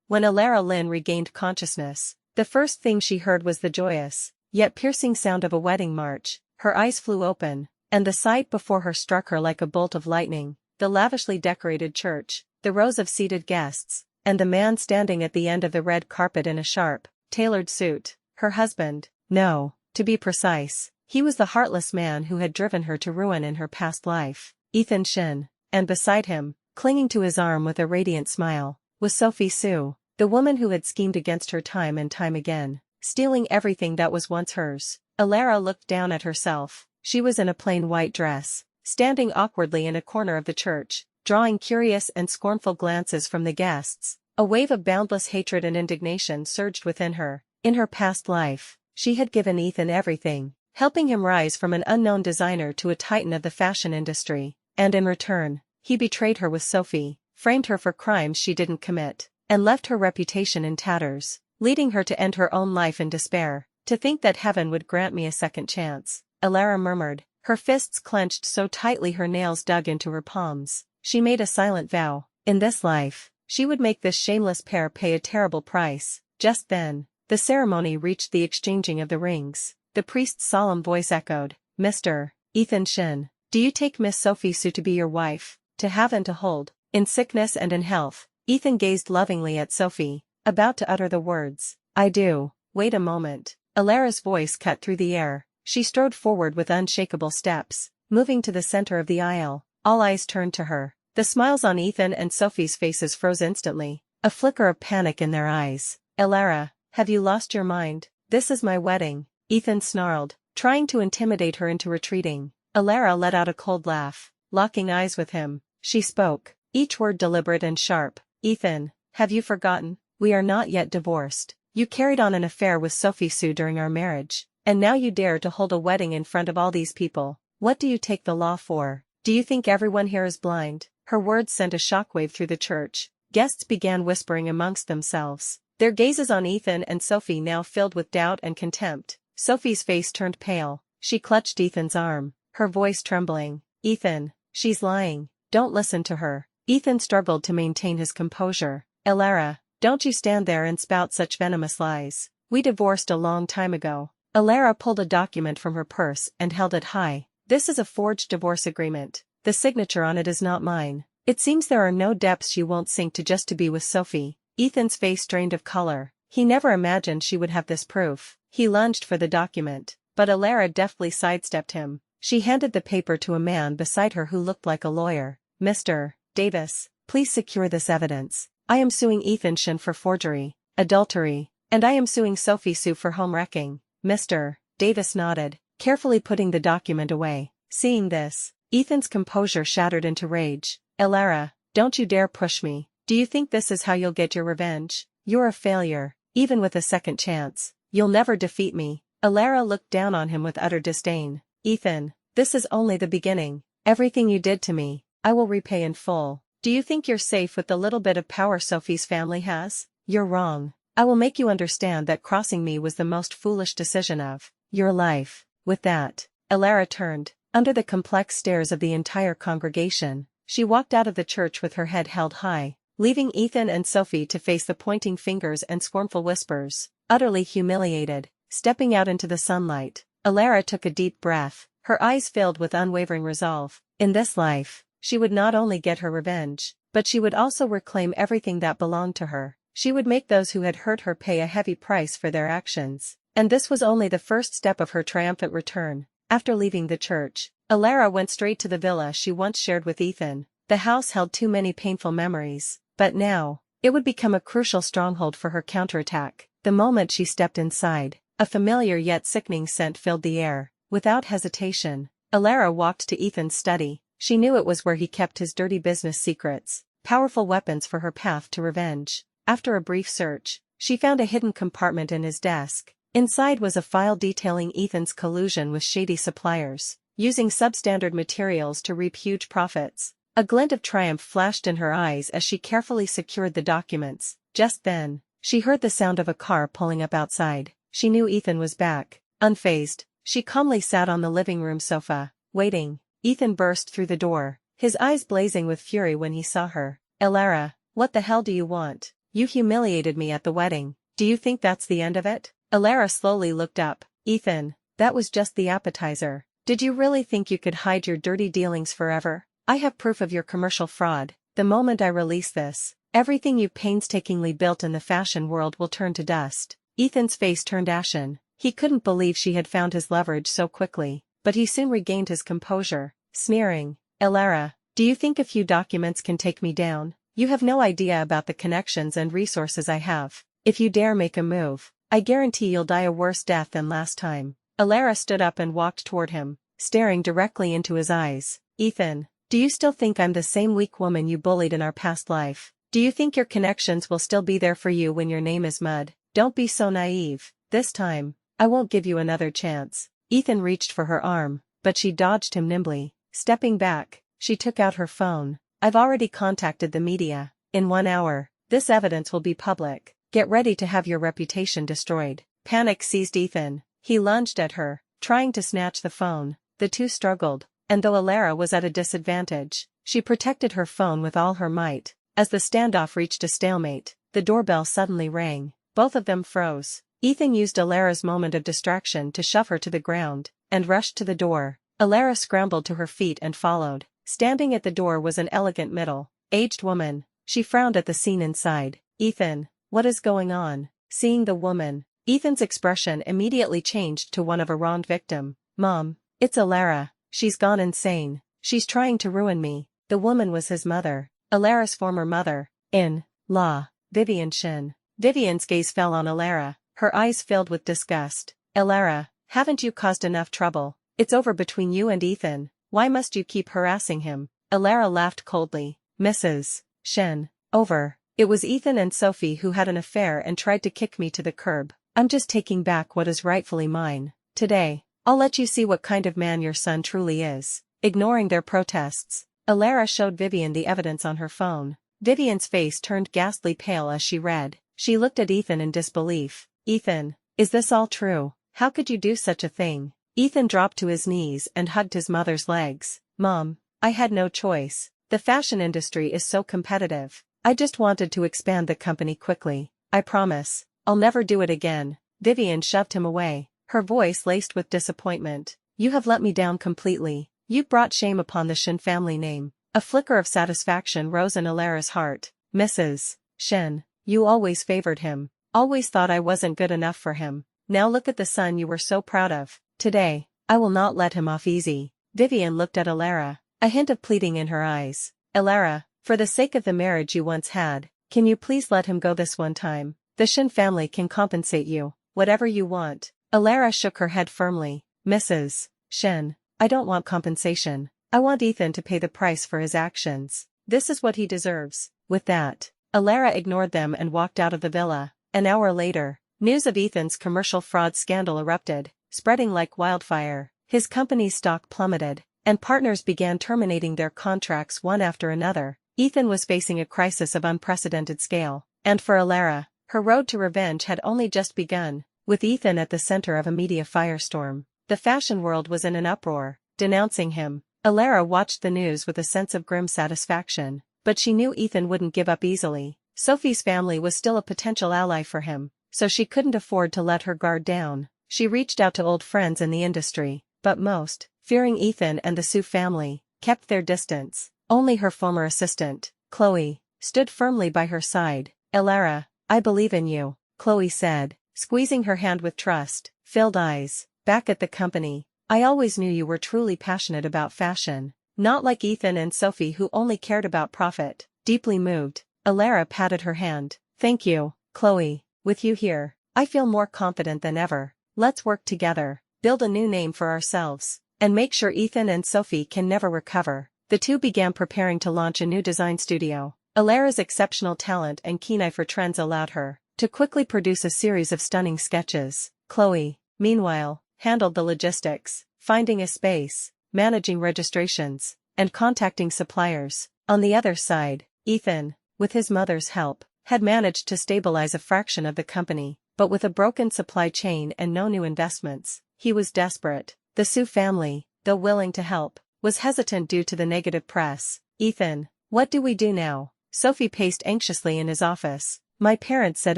When Alara Lynn regained consciousness, the first thing she heard was the joyous, yet piercing sound of a wedding march. Her eyes flew open, and the sight before her struck her like a bolt of lightning. The lavishly decorated church, the rows of seated guests, and the man standing at the end of the red carpet in a sharp, tailored suit. Her husband. No, to be precise, he was the heartless man who had driven her to ruin in her past life, Ethan Shin. And beside him, clinging to his arm with a radiant smile, was Sophie Sue, the woman who had schemed against her time and time again, stealing everything that was once hers. Alara looked down at herself. She was in a plain white dress, standing awkwardly in a corner of the church, drawing curious and scornful glances from the guests. A wave of boundless hatred and indignation surged within her. In her past life, she had given Ethan everything, helping him rise from an unknown designer to a titan of the fashion industry, and in return, he betrayed her with Sophie, framed her for crimes she didn't commit, and left her reputation in tatters, leading her to end her own life in despair. To think that heaven would grant me a second chance, Alara murmured, her fists clenched so tightly her nails dug into her palms. She made a silent vow. In this life, she would make this shameless pair pay a terrible price. Just then, the ceremony reached the exchanging of the rings. The priest's solemn voice echoed, "Mr. Ethan Shin, do you take Miss Sophie Sue to be your wife, to have and to hold, in sickness and in health?" Ethan gazed lovingly at Sophie, about to utter the words, "I do." Wait a moment. Alara's voice cut through the air. She strode forward with unshakable steps, moving to the center of the aisle. All eyes turned to her. The smiles on Ethan and Sophie's faces froze instantly, a flicker of panic in their eyes. "Alara, have you lost your mind? This is my wedding," Ethan snarled, trying to intimidate her into retreating. Alara let out a cold laugh. Locking eyes with him, she spoke, each word deliberate and sharp. "Ethan, have you forgotten? We are not yet divorced. You carried on an affair with Sophie Sue during our marriage, and now you dare to hold a wedding in front of all these people. What do you take the law for? Do you think everyone here is blind?" Her words sent a shockwave through the church. Guests began whispering amongst themselves, their gazes on Ethan and Sophie now filled with doubt and contempt. Sophie's face turned pale. She clutched Ethan's arm, her voice trembling. "Ethan, she's lying. Don't listen to her." Ethan struggled to maintain his composure. "Alara, don't you stand there and spout such venomous lies. We divorced a long time ago." Alara pulled a document from her purse and held it high. "This is a forged divorce agreement. The signature on it is not mine. It seems there are no depths you won't sink to be with Sophie." Ethan's face drained of color. He never imagined she would have this proof. He lunged for the document, but Alara deftly sidestepped him. She handed the paper to a man beside her who looked like a lawyer. "Mr. Davis, please secure this evidence. I am suing Ethan Shin for forgery, adultery, and I am suing Sophie Sue for home wrecking." Mr. Davis nodded, carefully putting the document away. Seeing this, Ethan's composure shattered into rage. "Alara, don't you dare push me. Do you think this is how you'll get your revenge? You're a failure. Even with a second chance, you'll never defeat me." Alara looked down on him with utter disdain. "Ethan, this is only the beginning. Everything you did to me, I will repay in full. Do you think you're safe with the little bit of power Sophie's family has? You're wrong. I will make you understand that crossing me was the most foolish decision of your life." With that, Alara turned. Under the complex stares of the entire congregation, she walked out of the church with her head held high, leaving Ethan and Sophie to face the pointing fingers and scornful whispers. Utterly humiliated, stepping out into the sunlight, Alara took a deep breath, her eyes filled with unwavering resolve. In this life, she would not only get her revenge, but she would also reclaim everything that belonged to her. She would make those who had hurt her pay a heavy price for their actions. And this was only the first step of her triumphant return. After leaving the church, Alara went straight to the villa she once shared with Ethan. The house held too many painful memories, but now, it would become a crucial stronghold for her counterattack. The moment she stepped inside, a familiar yet sickening scent filled the air. Without hesitation, Alara walked to Ethan's study. She knew it was where he kept his dirty business secrets, powerful weapons for her path to revenge. After a brief search, she found a hidden compartment in his desk. Inside was a file detailing Ethan's collusion with shady suppliers, using substandard materials to reap huge profits. A glint of triumph flashed in her eyes as she carefully secured the documents. Just then, she heard the sound of a car pulling up outside. She knew Ethan was back. Unfazed, she calmly sat on the living room sofa, waiting. Ethan burst through the door, his eyes blazing with fury when he saw her. "Alara, what the hell do you want?" You humiliated me at the wedding. Do you think that's the end of it? Alara slowly looked up. Ethan, that was just the appetizer. Did you really think you could hide your dirty dealings forever? I have proof of your commercial fraud. The moment I release this, everything you painstakingly built in the fashion world will turn to dust. Ethan's face turned ashen. He couldn't believe she had found his leverage so quickly, but he soon regained his composure, sneering. Alara, do you think a few documents can take me down? You have no idea about the connections and resources I have. If you dare make a move, I guarantee you'll die a worse death than last time. Alara stood up and walked toward him, staring directly into his eyes. Ethan, do you still think I'm the same weak woman you bullied in our past life? Do you think your connections will still be there for you when your name is mud? Don't be so naive. This time, I won't give you another chance. Ethan reached for her arm, but she dodged him nimbly. Stepping back, she took out her phone. I've already contacted the media. In 1 hour, this evidence will be public. Get ready to have your reputation destroyed. Panic seized Ethan. He lunged at her, trying to snatch the phone. The two struggled, and though Alara was at a disadvantage, she protected her phone with all her might. As the standoff reached a stalemate, the doorbell suddenly rang. Both of them froze. Ethan used Alara's moment of distraction to shove her to the ground, and rushed to the door. Alara scrambled to her feet and followed. Standing at the door was an elegant middle-aged woman. She frowned at the scene inside. Ethan, what is going on? Seeing the woman, Ethan's expression immediately changed to one of a wronged victim. Mom, it's Alara. She's gone insane. She's trying to ruin me. The woman was his mother. Alara's former mother-in-law, Vivian Shin. Vivian's gaze fell on Alara. Her eyes filled with disgust. Alara, haven't you caused enough trouble? It's over between you and Ethan. Why must you keep harassing him? Alara laughed coldly. Mrs. Shin. Over. It was Ethan and Sophie who had an affair and tried to kick me to the curb. I'm just taking back what is rightfully mine. Today, I'll let you see what kind of man your son truly is. Ignoring their protests, Alara showed Vivian the evidence on her phone. Vivian's face turned ghastly pale as she read. She looked at Ethan in disbelief. Ethan, is this all true? How could you do such a thing? Ethan dropped to his knees and hugged his mother's legs. Mom, I had no choice. The fashion industry is so competitive. I just wanted to expand the company quickly. I promise, I'll never do it again. Vivian shoved him away, her voice laced with disappointment. You have let me down completely. You brought shame upon the Shin family name. A flicker of satisfaction rose in Alara's heart. Mrs. Shin, you always favored him. Always thought I wasn't good enough for him. Now look at the son you were so proud of. Today, I will not let him off easy. Vivian looked at Alara, a hint of pleading in her eyes. Alara, for the sake of the marriage you once had, can you please let him go this one time? The Shin family can compensate you, whatever you want. Alara shook her head firmly. Mrs. Shin, I don't want compensation. I want Ethan to pay the price for his actions. This is what he deserves. With that, Alara ignored them and walked out of the villa. An hour later, news of Ethan's commercial fraud scandal erupted, spreading like wildfire. His company's stock plummeted, and partners began terminating their contracts one after another. Ethan was facing a crisis of unprecedented scale, and for Alara, her road to revenge had only just begun. With Ethan at the center of a media firestorm, the fashion world was in an uproar, denouncing him. Alara watched the news with a sense of grim satisfaction, but she knew Ethan wouldn't give up easily. Sophie's family was still a potential ally for him, so she couldn't afford to let her guard down. She reached out to old friends in the industry, but most, fearing Ethan and the Su family, kept their distance. Only her former assistant, Chloe, stood firmly by her side. Alara, I believe in you, Chloe said, squeezing her hand with trust-filled eyes. Back at the company, I always knew you were truly passionate about fashion, not like Ethan and Sophie who only cared about profit. Deeply moved, Alara patted her hand. Thank you, Chloe. With you here, I feel more confident than ever. Let's work together, build a new name for ourselves, and make sure Ethan and Sophie can never recover. The two began preparing to launch a new design studio. Alara's exceptional talent and keen eye for trends allowed her to quickly produce a series of stunning sketches. Chloe, meanwhile, handled the logistics, finding a space, managing registrations, and contacting suppliers. On the other side, Ethan, with his mother's help, had managed to stabilize a fraction of the company, but with a broken supply chain and no new investments, he was desperate. The Su family, though willing to help, was hesitant due to the negative press. Ethan, what do we do now? Sophie paced anxiously in his office. My parents said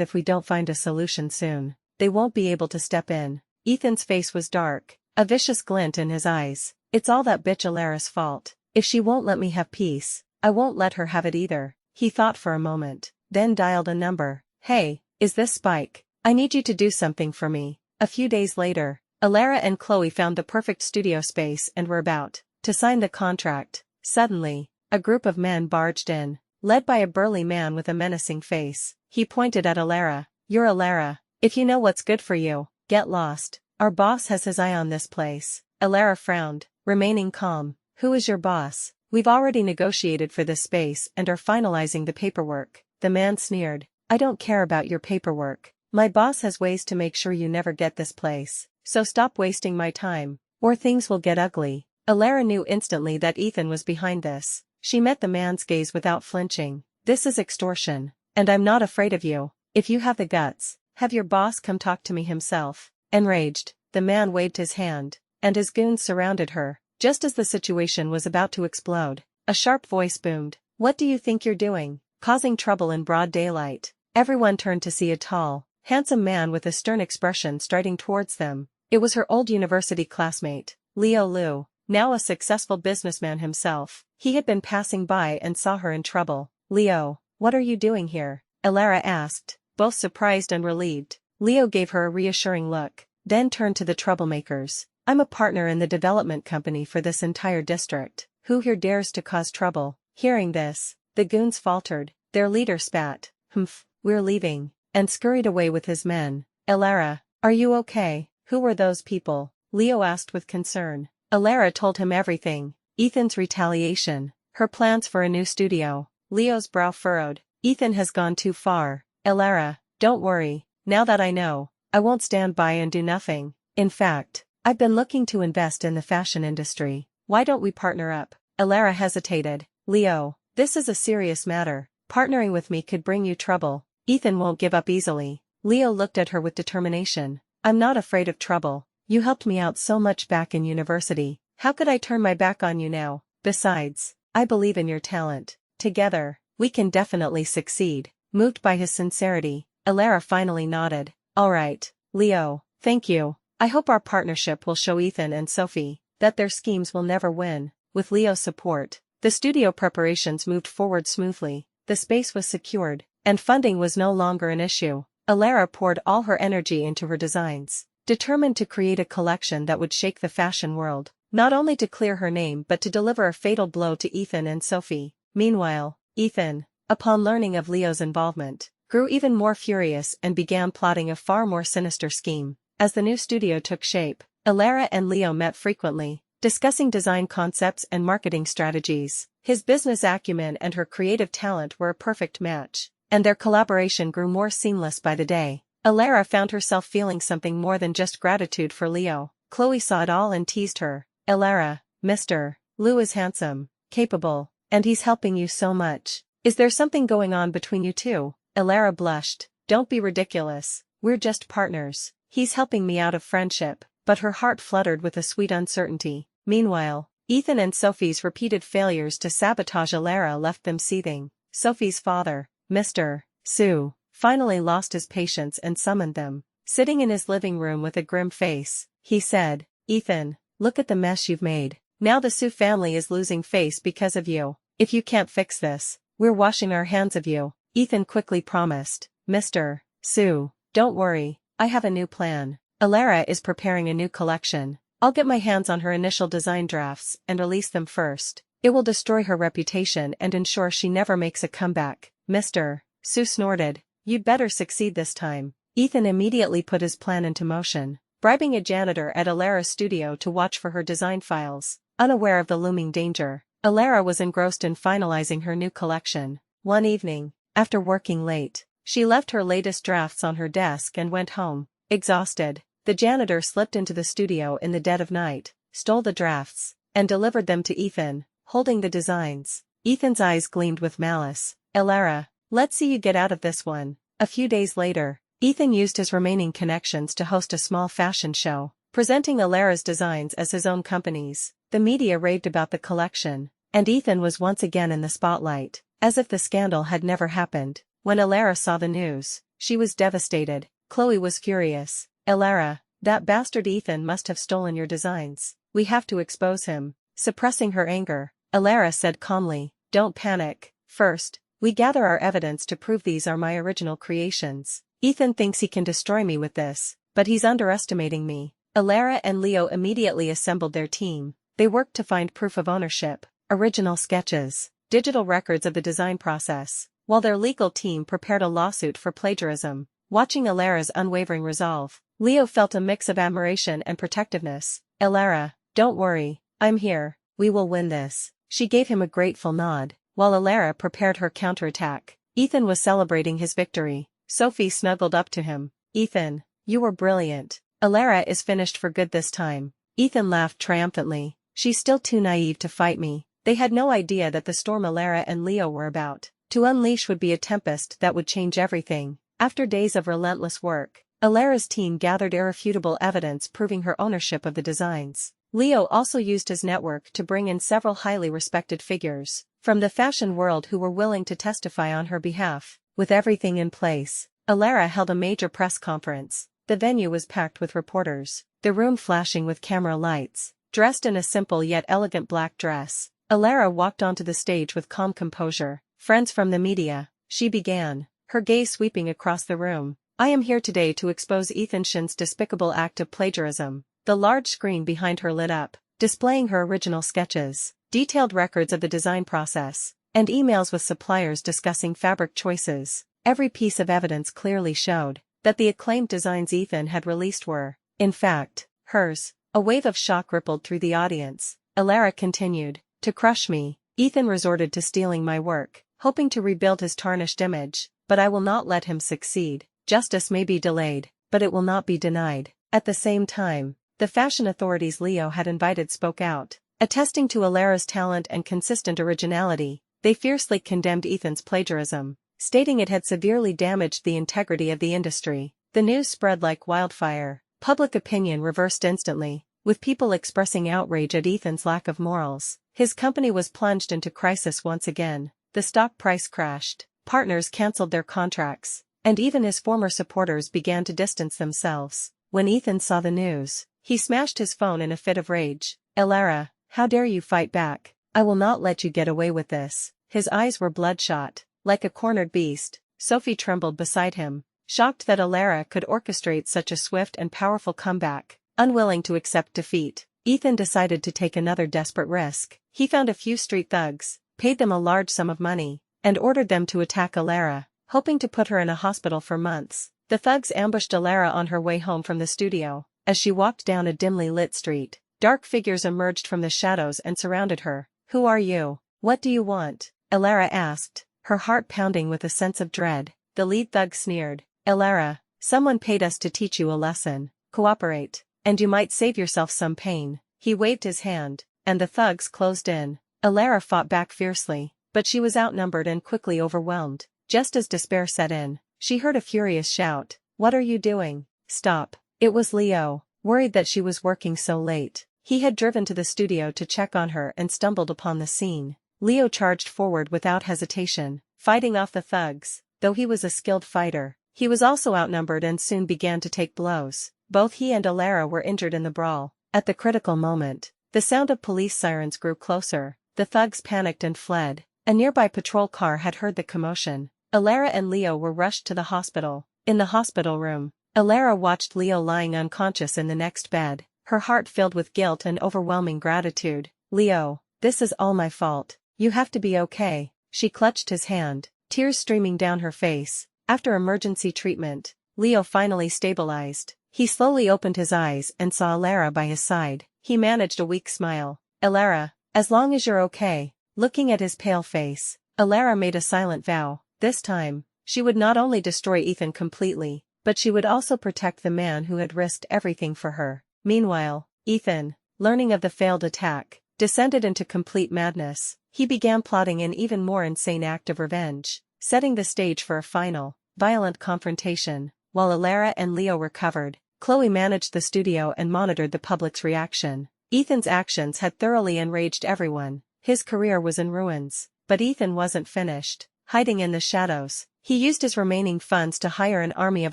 if we don't find a solution soon, they won't be able to step in. Ethan's face was dark, a vicious glint in his eyes. It's all that bitch Alara's fault. If she won't let me have peace, I won't let her have it either. He thought for a moment, then dialed a number. Hey, is this Spike? I need you to do something for me. A few days later, Alara and Chloe found the perfect studio space and were about to sign the contract. Suddenly, a group of men barged in, led by a burly man with a menacing face. He pointed at Alara. You're Alara. If you know what's good for you, get lost. Our boss has his eye on this place. Alara frowned, remaining calm. Who is your boss? We've already negotiated for this space and are finalizing the paperwork. The man sneered. I don't care about your paperwork. My boss has ways to make sure you never get this place. So stop wasting my time, or things will get ugly. Alara knew instantly that Ethan was behind this. She met the man's gaze without flinching. This is extortion, and I'm not afraid of you. If you have the guts, have your boss come talk to me himself. Enraged, the man waved his hand, and his goons surrounded her. Just as the situation was about to explode, a sharp voice boomed. What do you think you're doing? Causing trouble in broad daylight. Everyone turned to see a tall, handsome man with a stern expression striding towards them. It was her old university classmate, Leo Liu, now a successful businessman himself. He had been passing by and saw her in trouble. Leo, what are you doing here? Alara asked, both surprised and relieved. Leo gave her a reassuring look, then turned to the troublemakers. I'm a partner in the development company for this entire district. Who here dares to cause trouble? Hearing this, the goons faltered. Their leader spat. Humph, we're leaving, and scurried away with his men. Alara, are you okay? Who were those people? Leo asked with concern. Alara told him everything. Ethan's retaliation, her plans for a new studio. Leo's brow furrowed. Ethan has gone too far. Alara, don't worry, now that I know, I won't stand by and do nothing. In fact, I've been looking to invest in the fashion industry. Why don't we partner up? Alara hesitated. Leo, this is a serious matter. Partnering with me could bring you trouble. Ethan won't give up easily. Leo looked at her with determination. I'm not afraid of trouble. You helped me out so much back in university. How could I turn my back on you now? Besides, I believe in your talent. Together, we can definitely succeed. Moved by his sincerity, Alara finally nodded. Alright, Leo, thank you. I hope our partnership will show Ethan and Sophie that their schemes will never win. With Leo's support, the studio preparations moved forward smoothly. The space was secured, and funding was no longer an issue. Alara poured all her energy into her designs, determined to create a collection that would shake the fashion world, not only to clear her name but to deliver a fatal blow to Ethan and Sophie. Meanwhile, Ethan, upon learning of Leo's involvement, grew even more furious and began plotting a far more sinister scheme. As the new studio took shape, Alara and Leo met frequently, discussing design concepts and marketing strategies. His business acumen and her creative talent were a perfect match, and their collaboration grew more seamless by the day. Alara found herself feeling something more than just gratitude for Leo. Chloe saw it all and teased her. Alara, Mr. Liu is handsome, capable, and he's helping you so much. Is there something going on between you two? Alara blushed. Don't be ridiculous, we're just partners. He's helping me out of friendship, but her heart fluttered with a sweet uncertainty. Meanwhile, Ethan and Sophie's repeated failures to sabotage Alara left them seething. Sophie's father, Mr. Su, finally lost his patience and summoned them. Sitting in his living room with a grim face, he said, Ethan, look at the mess you've made. Now the Su family is losing face because of you. If you can't fix this, we're washing our hands of you. Ethan quickly promised. Mr. Su, don't worry, I have a new plan. Alara is preparing a new collection. I'll get my hands on her initial design drafts and release them first. It will destroy her reputation and ensure she never makes a comeback. Mr. Su snorted. You'd better succeed this time. Ethan immediately put his plan into motion, bribing a janitor at Alara's studio to watch for her design files. Unaware of the looming danger, Alara was engrossed in finalizing her new collection. One evening, after working late, she left her latest drafts on her desk and went home. Exhausted, the janitor slipped into the studio in the dead of night, stole the drafts, and delivered them to Ethan, holding the designs. Ethan's eyes gleamed with malice. Alara, let's see you get out of this one. A few days later, Ethan used his remaining connections to host a small fashion show, presenting Alara's designs as his own company's. The media raved about the collection, and Ethan was once again in the spotlight, as if the scandal had never happened. When Alluring saw the news, she was devastated. Chloe was furious. "Alluring, that bastard Ethan must have stolen your designs. We have to expose him." Suppressing her anger, Alluring said calmly, "Don't panic. First, we gather our evidence to prove these are my original creations. Ethan thinks he can destroy me with this, but he's underestimating me." Alluring and Leo immediately assembled their team. They worked to find proof of ownership, original sketches, digital records of the design process, while their legal team prepared a lawsuit for plagiarism. Watching Alluring's unwavering resolve, Leo felt a mix of admiration and protectiveness. "Alluring, don't worry, I'm here, we will win this." She gave him a grateful nod, while Alluring prepared her counterattack. Ethan was celebrating his victory. Sophie snuggled up to him. "Ethan, you were brilliant. Alluring is finished for good this time." Ethan laughed triumphantly. "She's still too naive to fight me." They had no idea that the storm Alluring and Leo were about to unleash would be a tempest that would change everything. After days of relentless work, Alluring's team gathered irrefutable evidence proving her ownership of the designs. Leo also used his network to bring in several highly respected figures from the fashion world who were willing to testify on her behalf. With everything in place, Alluring held a major press conference. The venue was packed with reporters, the room flashing with camera lights. Dressed in a simple yet elegant black dress, Alluring walked onto the stage with calm composure. "Friends from the media," she began, her gaze sweeping across the room, "I am here today to expose Ethan Shin's despicable act of plagiarism." The large screen behind her lit up, displaying her original sketches, detailed records of the design process, and emails with suppliers discussing fabric choices. Every piece of evidence clearly showed that the acclaimed designs Ethan had released were, in fact, hers. A wave of shock rippled through the audience. Alluring continued, "To crush me, Ethan resorted to stealing my work, hoping to rebuild his tarnished image, but I will not let him succeed. Justice may be delayed, but it will not be denied." At the same time, the fashion authorities Leo had invited spoke out, attesting to Alluring's talent and consistent originality. They fiercely condemned Ethan's plagiarism, stating it had severely damaged the integrity of the industry. The news spread like wildfire. Public opinion reversed instantly, with people expressing outrage at Ethan's lack of morals. His company was plunged into crisis once again. The stock price crashed, partners cancelled their contracts, and even his former supporters began to distance themselves. When Ethan saw the news, he smashed his phone in a fit of rage. "Alluring, how dare you fight back? I will not let you get away with this." His eyes were bloodshot. Like a cornered beast, Sophie trembled beside him, shocked that Alluring could orchestrate such a swift and powerful comeback. Unwilling to accept defeat, Ethan decided to take another desperate risk. He found a few street thugs, paid them a large sum of money, and ordered them to attack Alluring, hoping to put her in a hospital for months. The thugs ambushed Alluring on her way home from the studio. As she walked down a dimly lit street, dark figures emerged from the shadows and surrounded her. "Who are you? What do you want?" Alluring asked, her heart pounding with a sense of dread. The lead thug sneered. "Alluring, someone paid us to teach you a lesson. Cooperate, and you might save yourself some pain." He waved his hand, and the thugs closed in. Alluring fought back fiercely, but she was outnumbered and quickly overwhelmed. Just as despair set in, she heard a furious shout. "What are you doing? Stop." It was Leo, worried that she was working so late. He had driven to the studio to check on her and stumbled upon the scene. Leo charged forward without hesitation, fighting off the thugs. Though he was a skilled fighter, he was also outnumbered and soon began to take blows. Both he and Alluring were injured in the brawl. At the critical moment, the sound of police sirens grew closer. The thugs panicked and fled. A nearby patrol car had heard the commotion. Alluring and Leo were rushed to the hospital. In the hospital room, Alluring watched Leo lying unconscious in the next bed, her heart filled with guilt and overwhelming gratitude. "Leo, this is all my fault. You have to be okay." She clutched his hand, tears streaming down her face. After emergency treatment, Leo finally stabilized. He slowly opened his eyes and saw Alluring by his side. He managed a weak smile. "Alluring, as long as you're okay." Looking at his pale face, Alluring made a silent vow. This time, she would not only destroy Ethan completely, but she would also protect the man who had risked everything for her. Meanwhile, Ethan, learning of the failed attack, descended into complete madness. He began plotting an even more insane act of revenge, setting the stage for a final, violent confrontation. While Alluring and Leo recovered, Chloe managed the studio and monitored the public's reaction. Ethan's actions had thoroughly enraged everyone. His career was in ruins, but Ethan wasn't finished. hiding in the shadows. He used his remaining funds to hire an army of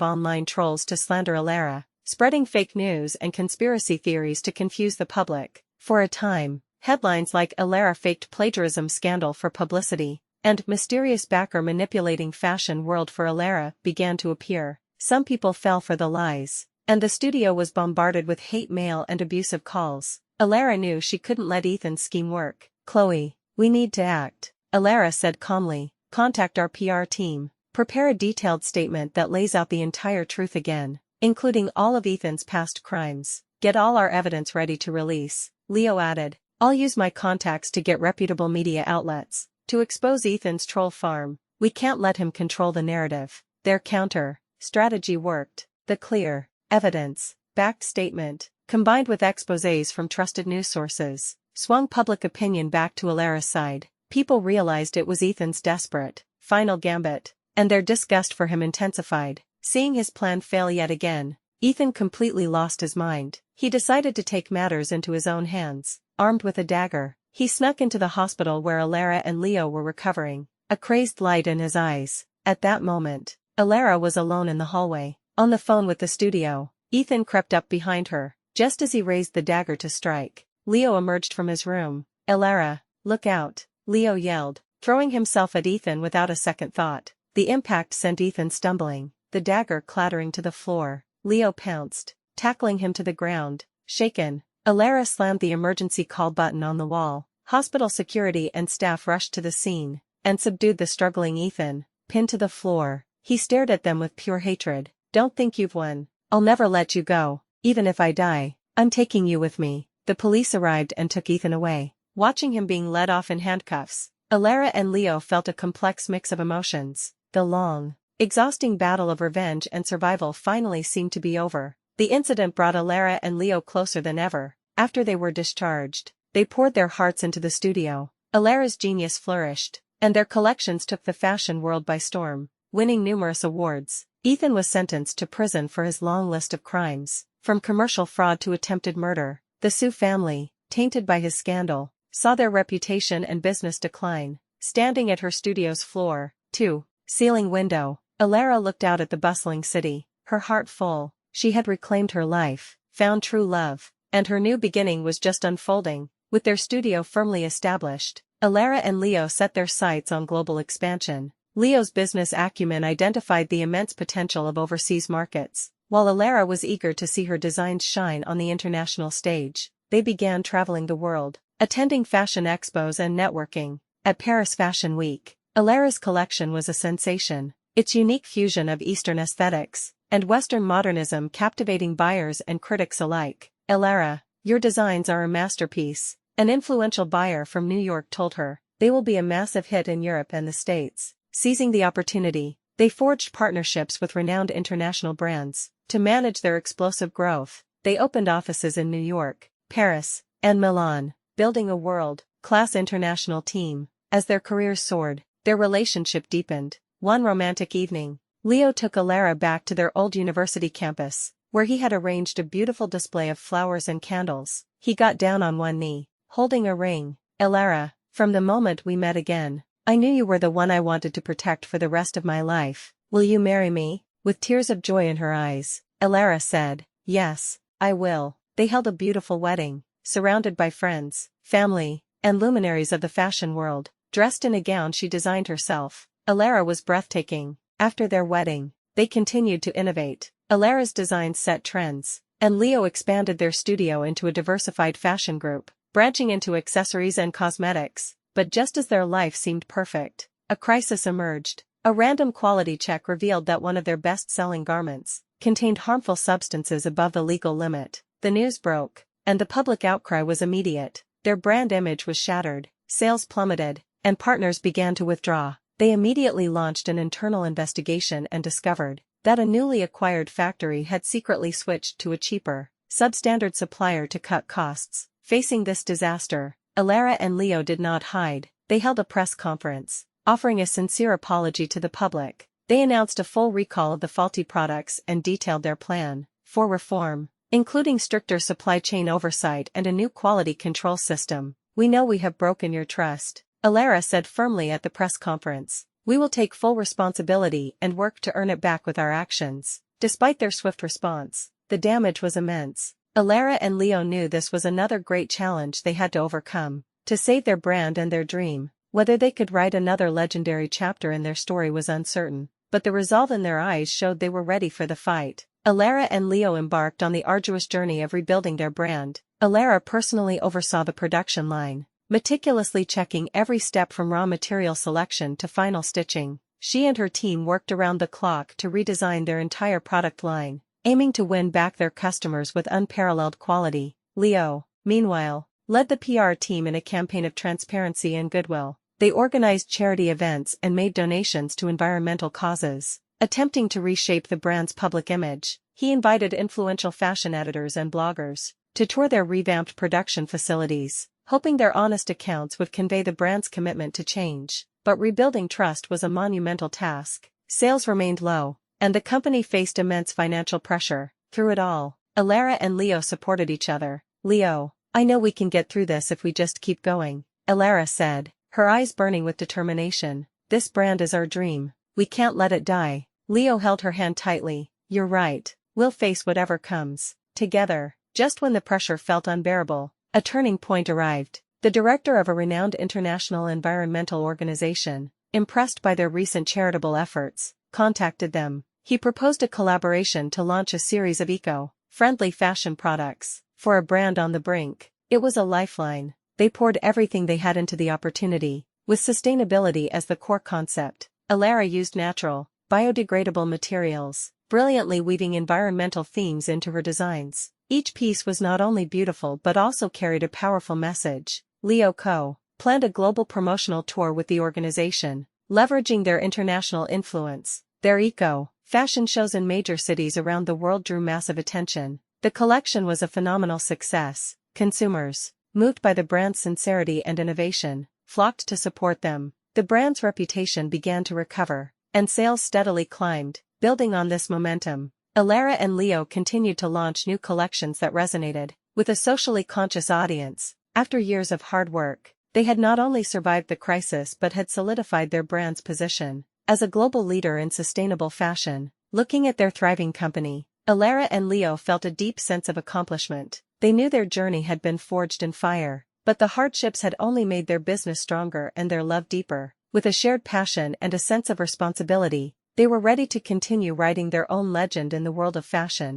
online trolls to slander Allara, spreading fake news and conspiracy theories to confuse the public. For a time, headlines like "Allara faked plagiarism scandal for publicity" and "Mysterious backer manipulating fashion world for Allara" began to appear. Some people fell for the lies, and the studio was bombarded with hate mail and abusive calls. Allara knew she couldn't let Ethan's scheme work. "Chloe, we need to act," Allara said calmly. "Contact our PR team. Prepare a detailed statement that lays out the entire truth again, including all of Ethan's past crimes. Get all our evidence ready to release." Leo added, "I'll use my contacts to get reputable media outlets to expose Ethan's troll farm. We can't let him control the narrative." Their counter strategy worked. The clear, evidence-backed statement, combined with exposés from trusted news sources, swung public opinion back to Allara's side. People realized it was Ethan's desperate, final gambit, and their disgust for him intensified. Seeing his plan fail yet again, Ethan completely lost his mind. He decided to take matters into his own hands. Armed with a dagger, he snuck into the hospital where Allara and Leo were recovering, a crazed light in his eyes. At that moment, Allara was alone in the hallway, on the phone with the studio. Ethan crept up behind her, just as he raised the dagger to strike. Leo emerged from his room. "Allara, look out," Leo yelled, throwing himself at Ethan without a second thought. The impact sent Ethan stumbling, the dagger clattering to the floor. Leo pounced, tackling him to the ground. Shaken, Allara slammed the emergency call button on the wall. Hospital security and staff rushed to the scene and subdued the struggling Ethan. Pinned to the floor, he stared at them with pure hatred. "Don't think you've won. I'll never let you go. Even if I die, I'm taking you with me." The police arrived and took Ethan away. Watching him being led off in handcuffs, Allara and Leo felt a complex mix of emotions. The long, exhausting battle of revenge and survival finally seemed to be over. The incident brought Allara and Leo closer than ever. After they were discharged, they poured their hearts into the studio. Allara's genius flourished, and their collections took the fashion world by storm, winning numerous awards. Ethan was sentenced to prison for his long list of crimes, from commercial fraud to attempted murder. The Sue family, tainted by his scandal, saw their reputation and business decline. Standing at her studio's floor-to-ceiling window, Allara looked out at the bustling city, her heart full. She had reclaimed her life, found true love, and her new beginning was just unfolding. With their studio firmly established, Allara and Leo set their sights on global expansion. Leo's business acumen identified the immense potential of overseas markets, while Allara was eager to see her designs shine on the international stage. They began traveling the world, attending fashion expos and networking. At Paris Fashion Week, Allara's collection was a sensation, its unique fusion of Eastern aesthetics and Western modernism captivating buyers and critics alike. "Allara, your designs are a masterpiece," an influential buyer from New York told her. "They will be a massive hit in Europe and the States." Seizing the opportunity, they forged partnerships with renowned international brands. To manage their explosive growth, they opened offices in New York, Paris, and Milan, building a world-class international team. As their careers soared, their relationship deepened. One romantic evening, Leo took Allara back to their old university campus, where he had arranged a beautiful display of flowers and candles. He got down on one knee, holding a ring. "Allara, from the moment we met again, I knew you were the one I wanted to protect for the rest of my life. Will you marry me?" With tears of joy in her eyes, Allara said, "Yes, I will." They held a beautiful wedding, surrounded by friends, family, and luminaries of the fashion world. Dressed in a gown she designed herself, Allara was breathtaking. After their wedding, they continued to innovate. Allara's designs set trends, and Leo expanded their studio into a diversified fashion group, branching into accessories and cosmetics. But just as their life seemed perfect, a crisis emerged. A random quality check revealed that one of their best-selling garments contained harmful substances above the legal limit. The news broke, and the public outcry was immediate. Their brand image was shattered, sales plummeted, and partners began to withdraw. They immediately launched an internal investigation and discovered that a newly acquired factory had secretly switched to a cheaper, substandard supplier to cut costs. Facing this disaster, Allara and Leo did not hide. They held a press conference, offering a sincere apology to the public. They announced a full recall of the faulty products and detailed their plan for reform, including stricter supply chain oversight and a new quality control system. "We know we have broken your trust," Allara said firmly at the press conference. We will take full responsibility and work to earn it back with our actions. Despite their swift response, the damage was immense. Alluring and Leo knew this was another great challenge they had to overcome, to save their brand and their dream. Whether they could write another legendary chapter in their story was uncertain, but the resolve in their eyes showed they were ready for the fight. Alluring and Leo embarked on the arduous journey of rebuilding their brand. Alluring personally oversaw the production line, meticulously checking every step from raw material selection to final stitching. She and her team worked around the clock to redesign their entire product line, aiming to win back their customers with unparalleled quality. Leo, meanwhile, led the PR team in a campaign of transparency and goodwill. They organized charity events and made donations to environmental causes, attempting to reshape the brand's public image. He invited influential fashion editors and bloggers to tour their revamped production facilities, hoping their honest accounts would convey the brand's commitment to change. But rebuilding trust was a monumental task. Sales remained low, and the company faced immense financial pressure. Through it all, Alluring and Leo supported each other. "Leo, I know we can get through this if we just keep going," Alluring said, her eyes burning with determination. "This brand is our dream. We can't let it die." Leo held her hand tightly. "You're right. We'll face whatever comes, together." Just when the pressure felt unbearable, a turning point arrived. The director of a renowned international environmental organization, impressed by their recent charitable efforts, contacted them. He proposed a collaboration to launch a series of eco-friendly fashion products for a brand on the brink. It was a lifeline. They poured everything they had into the opportunity, with sustainability as the core concept. Alluring used natural, biodegradable materials, brilliantly weaving environmental themes into her designs. Each piece was not only beautiful but also carried a powerful message. Leo Co. planned a global promotional tour with the organization, leveraging their international influence. Their eco-fashion shows in major cities around the world drew massive attention. The collection was a phenomenal success. Consumers, moved by the brand's sincerity and innovation, flocked to support them. The brand's reputation began to recover, and sales steadily climbed. Building on this momentum, Alluring and Leo continued to launch new collections that resonated with a socially conscious audience. After years of hard work, they had not only survived the crisis but had solidified their brand's position as a global leader in sustainable fashion. Looking at their thriving company, Alluring and Leo felt a deep sense of accomplishment. They knew their journey had been forged in fire, but the hardships had only made their business stronger and their love deeper. With a shared passion and a sense of responsibility, they were ready to continue writing their own legend in the world of fashion.